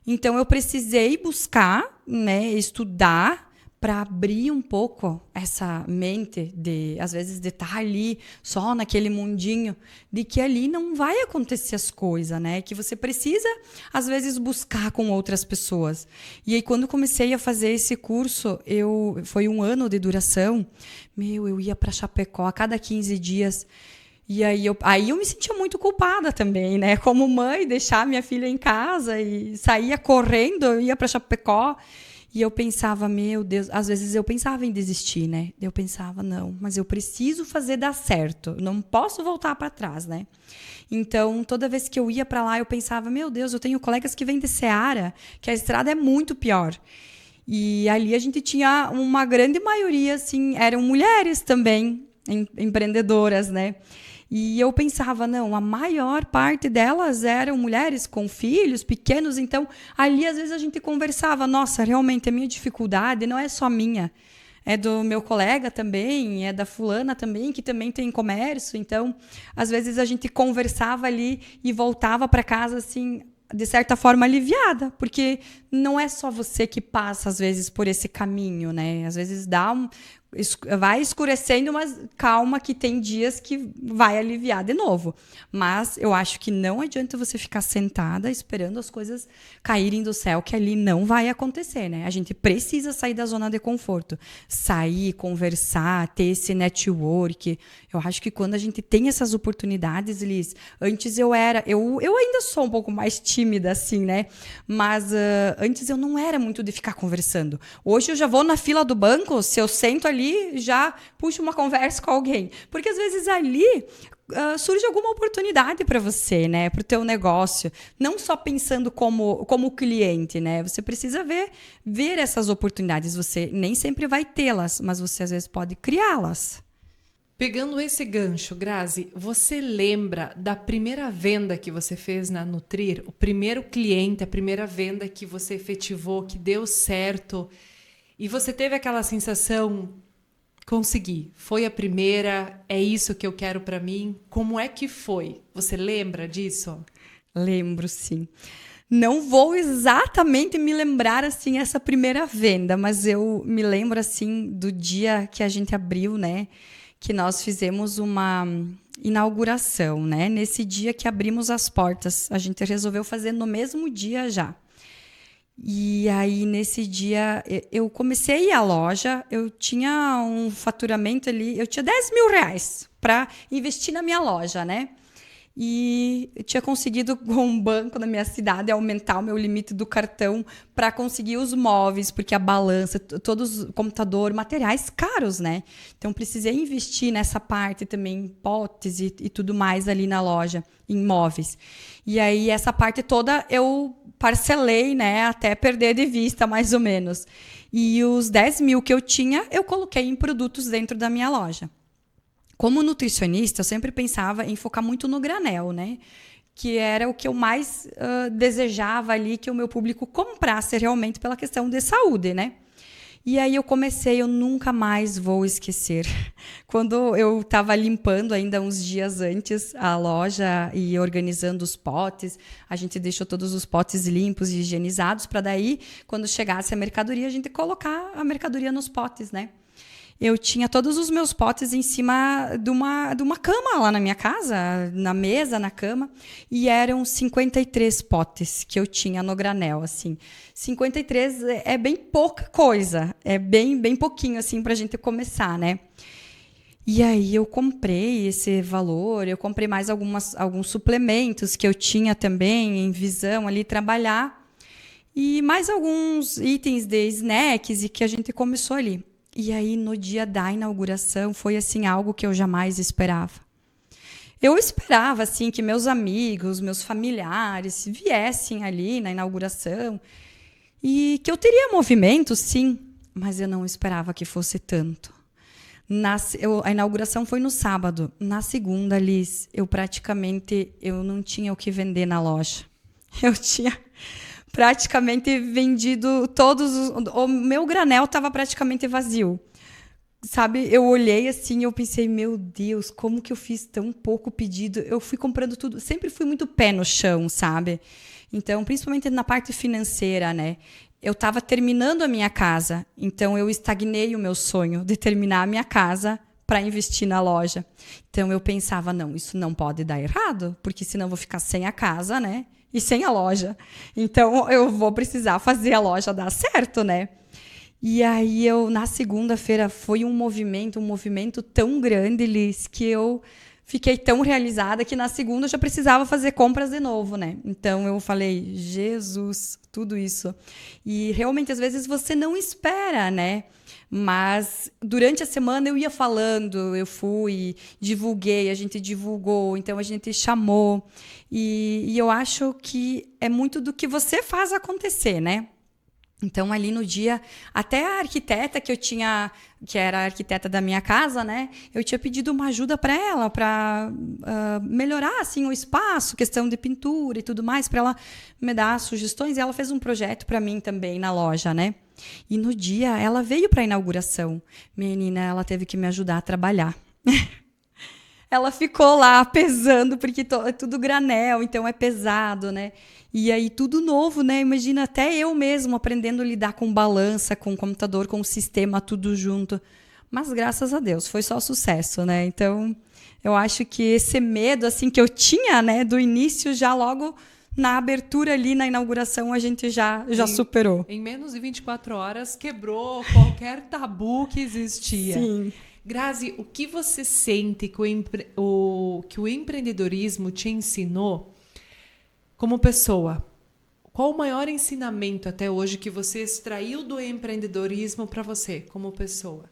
Então eu precisei buscar, né, estudar para abrir um pouco essa mente de, às vezes, de estar ali só naquele mundinho, de que ali não vai acontecer as coisas, né? Que você precisa, às vezes, buscar com outras pessoas. E aí, quando comecei a fazer esse curso, foi 1 ano de duração, eu ia para Chapecó a cada 15 dias. E aí eu me sentia muito culpada também, né? Como mãe, deixar minha filha em casa e saía correndo, eu ia para Chapecó. E eu pensava, meu Deus, às vezes eu pensava em desistir, né? Eu pensava, não, mas eu preciso fazer dar certo, eu não posso voltar para trás, né? Então, toda vez que eu ia para lá, eu pensava, meu Deus, eu tenho colegas que vêm de Ceará, que a estrada é muito pior. E ali a gente tinha uma grande maioria, assim, eram mulheres também, empreendedoras, né? E eu pensava, não, a maior parte delas eram mulheres com filhos pequenos, então ali às vezes a gente conversava, nossa, realmente a minha dificuldade não é só minha, é do meu colega também, é da fulana também, que também tem comércio, então às vezes a gente conversava ali e voltava para casa assim, de certa forma aliviada, porque não é só você que passa às vezes por esse caminho, né? Às vezes vai escurecendo, mas calma que tem dias que vai aliviar de novo. Mas eu acho que não adianta você ficar sentada esperando as coisas caírem do céu, que ali não vai acontecer, né? A gente precisa sair da zona de conforto. Sair, conversar, ter esse network. Eu acho que quando a gente tem essas oportunidades, Liz, antes eu ainda sou um pouco mais tímida, assim, né? Mas antes eu não era muito de ficar conversando. Hoje eu já vou na fila do banco, se eu sento ali, já puxo uma conversa com alguém. Porque às vezes ali surge alguma oportunidade para você, né? Para o teu negócio. Não só pensando como cliente, né? Você precisa ver essas oportunidades. Você nem sempre vai tê-las, mas você às vezes pode criá-las. Pegando esse gancho, Grazi, você lembra da primeira venda que você fez na Nutrir? O primeiro cliente, a primeira venda que você efetivou, que deu certo? E você teve aquela sensação, consegui, foi a primeira, é isso que eu quero para mim. Como é que foi? Você lembra disso? Lembro, sim. Não vou exatamente me lembrar assim essa primeira venda, mas eu me lembro assim do dia que a gente abriu, né? Que nós fizemos uma inauguração, né? Nesse dia que abrimos as portas, a gente resolveu fazer no mesmo dia já. E aí, nesse dia, eu comecei a ir à loja, eu tinha um faturamento ali, eu tinha 10 mil reais para investir na minha loja, né? E eu tinha conseguido com um banco na minha cidade aumentar o meu limite do cartão para conseguir os móveis, porque a balança, todos computador, materiais caros, né? Então precisei investir nessa parte também, potes e tudo mais ali na loja, em móveis. E aí essa parte toda eu parcelei, né, até perder de vista mais ou menos. E os 10 mil que eu tinha, eu coloquei em produtos dentro da minha loja. Como nutricionista, eu sempre pensava em focar muito no granel, né? Que era o que eu mais desejava ali, que o meu público comprasse realmente pela questão de saúde, né? E aí eu nunca mais vou esquecer. Quando eu estava limpando ainda uns dias antes a loja e organizando os potes, a gente deixou todos os potes limpos e higienizados para daí, quando chegasse a mercadoria, a gente colocar a mercadoria nos potes, né? Eu tinha todos os meus potes em cima de uma cama lá na minha casa, na mesa, na cama, e eram 53 potes que eu tinha no granel, assim. 53 é bem pouca coisa, é bem pouquinho, assim, pra gente começar, né? E aí eu comprei esse valor, eu comprei mais alguns suplementos que eu tinha também em visão ali trabalhar, e mais alguns itens de snacks e que a gente começou ali. E aí, no dia da inauguração, foi assim algo que eu jamais esperava. Eu esperava, assim, que meus amigos, meus familiares viessem ali na inauguração e que eu teria movimento, sim, mas eu não esperava que fosse tanto. A inauguração foi no sábado. Na segunda, Liz, eu não tinha o que vender na loja. Eu tinha praticamente vendido o meu granel estava praticamente vazio. Sabe, eu olhei assim, eu pensei, meu Deus, como que eu fiz tão pouco pedido? Eu fui comprando tudo, sempre fui muito pé no chão, sabe? Então, principalmente na parte financeira, né? Eu estava terminando a minha casa, então eu estagnei o meu sonho de terminar a minha casa para investir na loja. Então eu pensava, não, isso não pode dar errado, porque senão eu vou ficar sem a casa, né? E sem a loja. Então eu vou precisar fazer a loja dar certo, né? E aí, na segunda-feira, foi um movimento tão grande, Liz, que eu fiquei tão realizada que na segunda eu já precisava fazer compras de novo, né? Então, eu falei, Jesus, tudo isso. E, realmente, às vezes, você não espera, né? Mas, durante a semana, eu ia falando, eu fui, divulguei, a gente divulgou, então, a gente chamou. E eu acho que é muito do que você faz acontecer, né? Então, ali no dia, até a arquiteta que era a arquiteta da minha casa, né? Eu tinha pedido uma ajuda para ela, para melhorar, assim, o espaço, questão de pintura e tudo mais, para ela me dar sugestões. E ela fez um projeto para mim também na loja, né? E no dia, ela veio para a inauguração. Menina, ela teve que me ajudar a trabalhar. Ela ficou lá pesando, porque é tudo granel, então é pesado, né? E aí tudo novo, né? Imagina até eu mesmo aprendendo a lidar com balança, com computador, com o sistema, tudo junto. Mas graças a Deus, foi só sucesso, né? Então, eu acho que esse medo assim que eu tinha, né, do início, já logo na abertura ali, na inauguração, a gente já superou. Em menos de 24 horas, quebrou qualquer tabu que existia. Sim. Grazi, o que você sente que o empreendedorismo te ensinou como pessoa? Qual o maior ensinamento até hoje que você extraiu do empreendedorismo para você, como pessoa?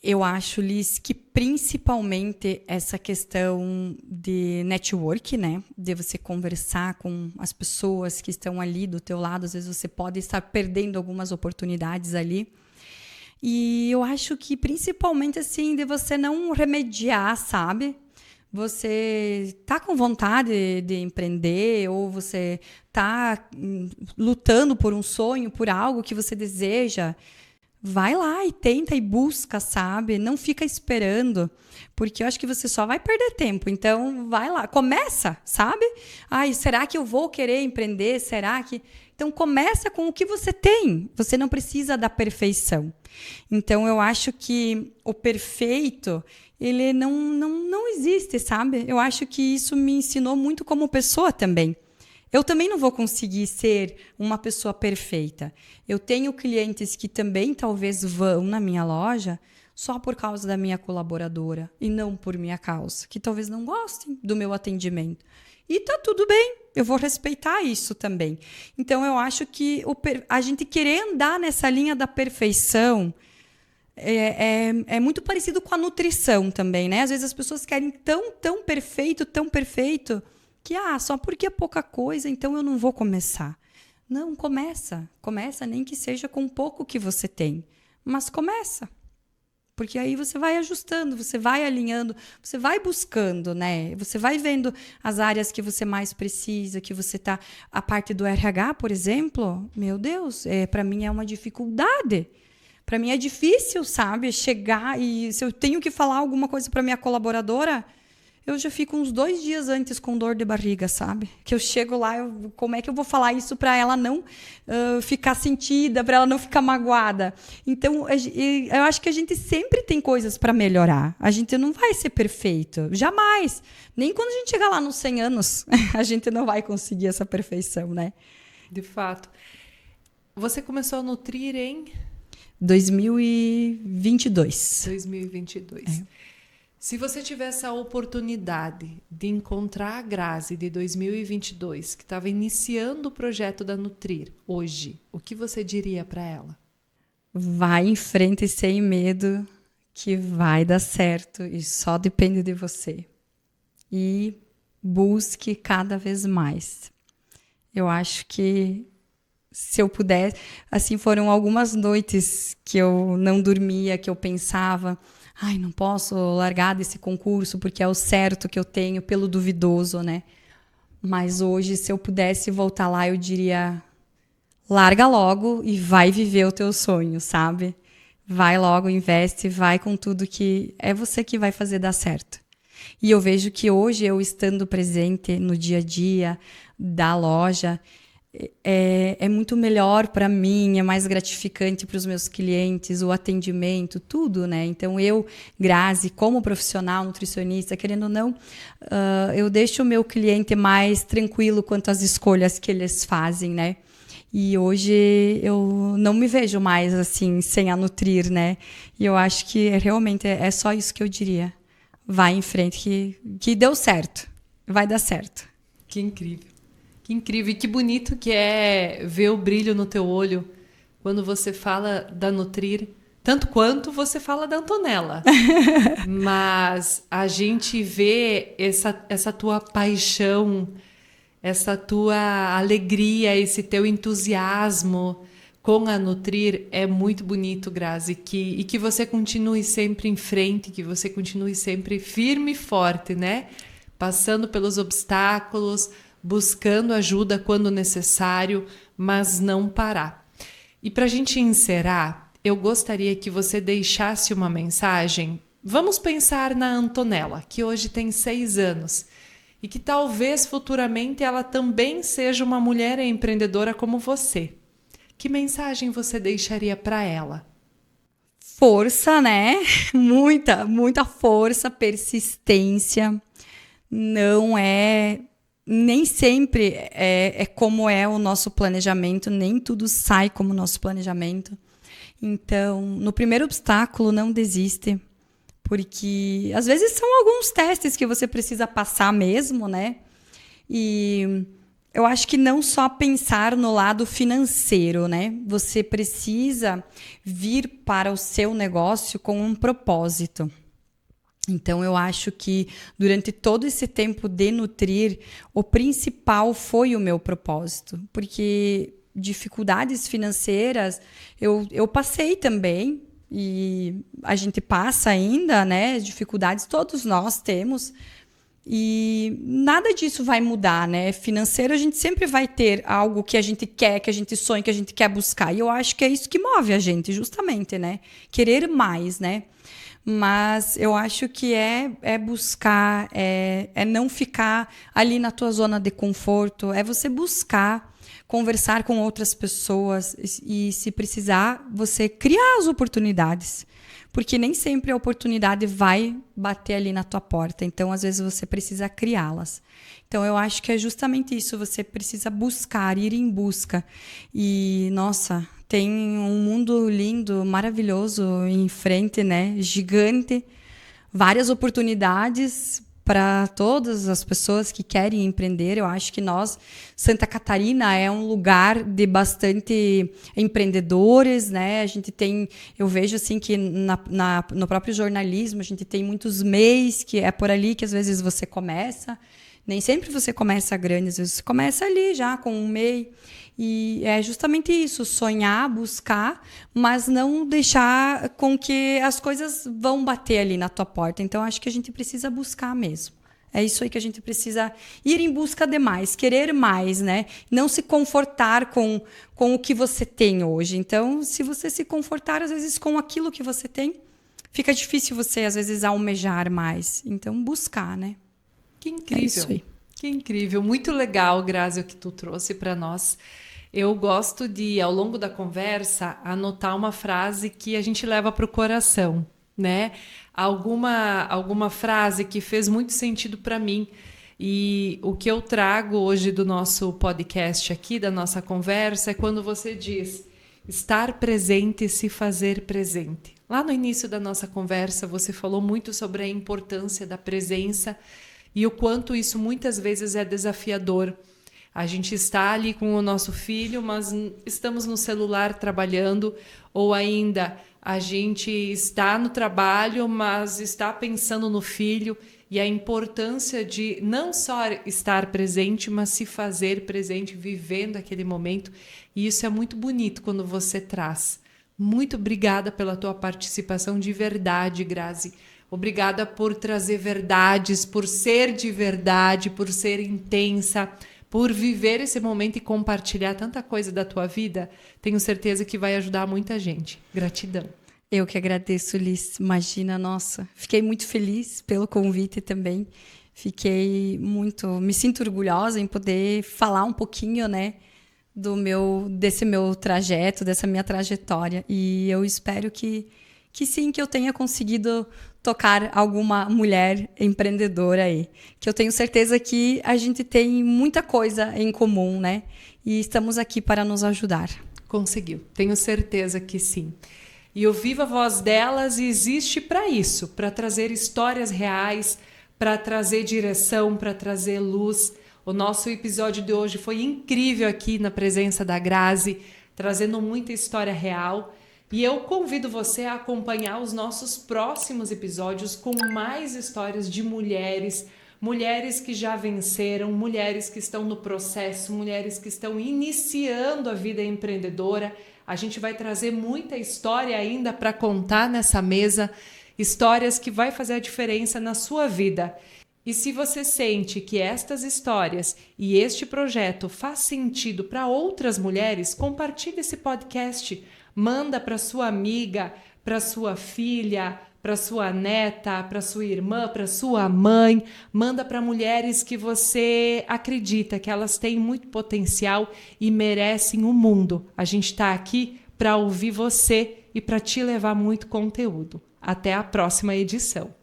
Eu acho, Liz, que principalmente essa questão de network, né? De você conversar com as pessoas que estão ali do teu lado. Às vezes você pode estar perdendo algumas oportunidades ali. E eu acho que principalmente assim, de você não remediar, sabe? Você tá com vontade de empreender ou você tá lutando por um sonho, por algo que você deseja, vai lá e tenta e busca, sabe? Não fica esperando, porque eu acho que você só vai perder tempo. Então, vai lá, começa, sabe? Ai, será que eu vou querer empreender? Será que... Então, começa com o que você tem. Você não precisa da perfeição. Então, eu acho que o perfeito, ele não existe, sabe? Eu acho que isso me ensinou muito como pessoa também. Eu também não vou conseguir ser uma pessoa perfeita. Eu tenho clientes que também talvez vão na minha loja só por causa da minha colaboradora e não por minha causa, que talvez não gostem do meu atendimento. E tá tudo bem, eu vou respeitar isso também. Então, eu acho que a gente querer andar nessa linha da perfeição é muito parecido com a nutrição também, né? Às vezes as pessoas querem tão perfeito, que só porque é pouca coisa, então eu não vou começar. Não, começa, nem que seja com pouco que você tem, mas começa. Porque aí você vai ajustando, você vai alinhando, você vai buscando, né? Você vai vendo as áreas que você mais precisa, que você tá... A parte do RH, por exemplo, meu Deus, para mim é uma dificuldade. Para mim é difícil, sabe? Chegar e se eu tenho que falar alguma coisa para minha colaboradora, eu já fico uns 2 dias antes com dor de barriga, sabe? Que eu chego lá, como é que eu vou falar isso para ela não ficar sentida, para ela não ficar magoada? Então, eu acho que a gente sempre tem coisas para melhorar. A gente não vai ser perfeito, jamais. Nem quando a gente chegar lá nos 100 anos, a gente não vai conseguir essa perfeição, né? De fato. Você começou a nutrir em 2022. 2022. Se você tivesse a oportunidade de encontrar a Grazi de 2022, que estava iniciando o projeto da Nutrir hoje, o que você diria para ela? Vai em frente sem medo, que vai dar certo e só depende de você. e busque cada vez mais. Eu acho que se eu pudesse, assim, foram algumas noites que eu não dormia, que eu pensava, ai, não posso largar desse concurso porque é o certo que eu tenho pelo duvidoso, né? Mas hoje, se eu pudesse voltar lá, eu diria, larga logo e vai viver o teu sonho, sabe? Vai logo, investe, vai com tudo que é você que vai fazer dar certo. E eu vejo que hoje, eu estando presente no dia a dia da loja, é muito melhor para mim, é mais gratificante para os meus clientes, o atendimento, tudo, né? Então, eu, Grazi, como profissional nutricionista, querendo ou não, eu deixo o meu cliente mais tranquilo quanto às escolhas que eles fazem, né? E hoje eu não me vejo mais assim, sem a Nutrir, né? E eu acho que realmente é só isso que eu diria. Vai em frente, que deu certo. Vai dar certo. Que incrível. Que incrível. E que bonito que é ver o brilho no teu olho quando você fala da Nutrir, tanto quanto você fala da Antonella. Mas a gente vê essa tua paixão, essa tua alegria, esse teu entusiasmo com a Nutrir é muito bonito, Grazi. E que você continue sempre em frente, que você continue sempre firme e forte, né? Passando pelos obstáculos, buscando ajuda quando necessário, mas não parar. E para a gente encerrar, eu gostaria que você deixasse uma mensagem. Vamos pensar na Antonella, que hoje tem 6 anos. E que talvez futuramente ela também seja uma mulher empreendedora como você. Que mensagem você deixaria para ela? Força, né? Muita força, persistência. Não é... Nem sempre é como é o nosso planejamento, nem tudo sai como o nosso planejamento. Então, no primeiro obstáculo, não desiste. Porque às vezes são alguns testes que você precisa passar mesmo, né? E eu acho que não só pensar no lado financeiro, né? Você precisa vir para o seu negócio com um propósito. Então, eu acho que durante todo esse tempo de Nutrir, o principal foi o meu propósito. Porque dificuldades financeiras eu passei também. E a gente passa ainda, né? Dificuldades todos nós temos. E nada disso vai mudar, né? Financeiro, a gente sempre vai ter algo que a gente quer, que a gente sonha, que a gente quer buscar. E eu acho que é isso que move a gente, justamente, né? Querer mais, né? Mas eu acho que é buscar, é não ficar ali na tua zona de conforto, é você buscar conversar com outras pessoas e, se precisar, você criar as oportunidades. Porque nem sempre a oportunidade vai bater ali na tua porta. Então, às vezes, você precisa criá-las. Então, eu acho que é justamente isso. Você precisa buscar, ir em busca. E, nossa, tem um mundo lindo, maravilhoso em frente, né? Gigante. Várias oportunidades para todas as pessoas que querem empreender. Eu acho que Santa Catarina é um lugar de bastante empreendedores, né? A gente tem, eu vejo assim que no próprio jornalismo a gente tem muitos MEIs, que é por ali que às vezes você começa. Nem sempre você começa grande, às vezes você começa ali já com um MEI. E é justamente isso, sonhar, buscar, mas não deixar com que as coisas vão bater ali na tua porta. Então, acho que a gente precisa buscar mesmo. É isso aí que a gente precisa ir em busca de mais, querer mais, né? Não se confortar com o que você tem hoje. Então, se você se confortar, às vezes, com aquilo que você tem, fica difícil você, às vezes, almejar mais. Então, buscar, né? Que incrível. É isso aí. Que incrível. Muito legal, Grazi, o que tu trouxe para nós. Eu gosto de, ao longo da conversa, anotar uma frase que a gente leva para o coração, né? Alguma frase que fez muito sentido para mim. E o que eu trago hoje do nosso podcast aqui, da nossa conversa, é quando você diz estar presente e se fazer presente. Lá no início da nossa conversa, você falou muito sobre a importância da presença e o quanto isso muitas vezes é desafiador. A gente está ali com o nosso filho, mas estamos no celular trabalhando, ou ainda a gente está no trabalho, mas está pensando no filho. e a importância de não só estar presente, mas se fazer presente, vivendo aquele momento. E isso é muito bonito quando você traz. Muito obrigada pela tua participação de verdade, Grazi. Obrigada por trazer verdades, por ser de verdade, por ser intensa, por viver esse momento e compartilhar tanta coisa da tua vida. Tenho certeza que vai ajudar muita gente. Gratidão. Eu que agradeço, Liz. Imagina, nossa, fiquei muito feliz pelo convite também. Me sinto orgulhosa em poder falar um pouquinho, né, desse meu trajeto, dessa minha trajetória. E eu espero que sim, que eu tenha conseguido tocar alguma mulher empreendedora aí. Que eu tenho certeza que a gente tem muita coisa em comum, né? E estamos aqui para nos ajudar. Conseguiu. Tenho certeza que sim. E o Viva a Voz Delas existe para isso, para trazer histórias reais, para trazer direção, para trazer luz. O nosso episódio de hoje foi incrível aqui na presença da Grazi, trazendo muita história real. E eu convido você a acompanhar os nossos próximos episódios com mais histórias de mulheres, mulheres que já venceram, mulheres que estão no processo, mulheres que estão iniciando a vida empreendedora. A gente vai trazer muita história ainda para contar nessa mesa, histórias que vai fazer a diferença na sua vida. E se você sente que estas histórias e este projeto faz sentido para outras mulheres, compartilhe esse podcast, manda para sua amiga, para sua filha, para sua neta, para sua irmã, para sua mãe, manda para mulheres que você acredita que elas têm muito potencial e merecem o mundo. A gente está aqui para ouvir você e para te levar muito conteúdo. Até a próxima edição.